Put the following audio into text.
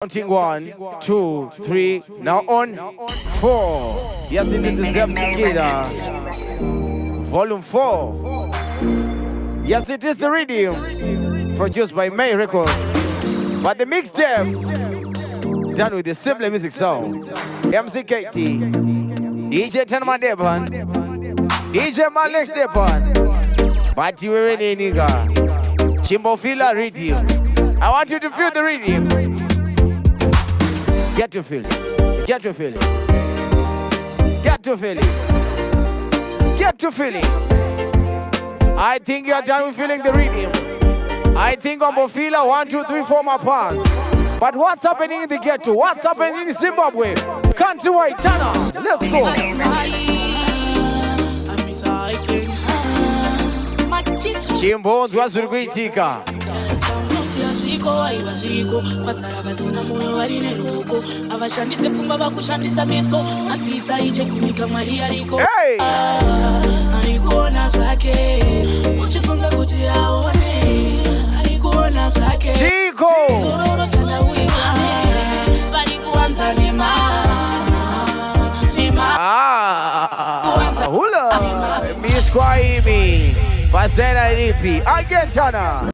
Counting 1, 2, 3, now on 4. Yes, it is the Tsikira. Volume 4. Yes, it is the Riddim. Produced by May Records. But the mixtape done with the simple music sound. MC KT, DJ Tanma Depan, DJ Malex Depan. Bati wewe niniga. Chimbo fila Riddim. I want you to feel the Riddim. Get to feel it. Get to feel it. Get to feel it. Get to feel it. I think you are done with feeling the Riddim. I think on Bofila 1, 2, 3, 4 more parts. But what's happening in the ghetto? What's happening in Zimbabwe? Countrywide, Tana. Let's go. Chimbones was Ruguitika. Hey! Chico! Hula! Miss Kwaimi! Pasena Ripi! Again, Tana!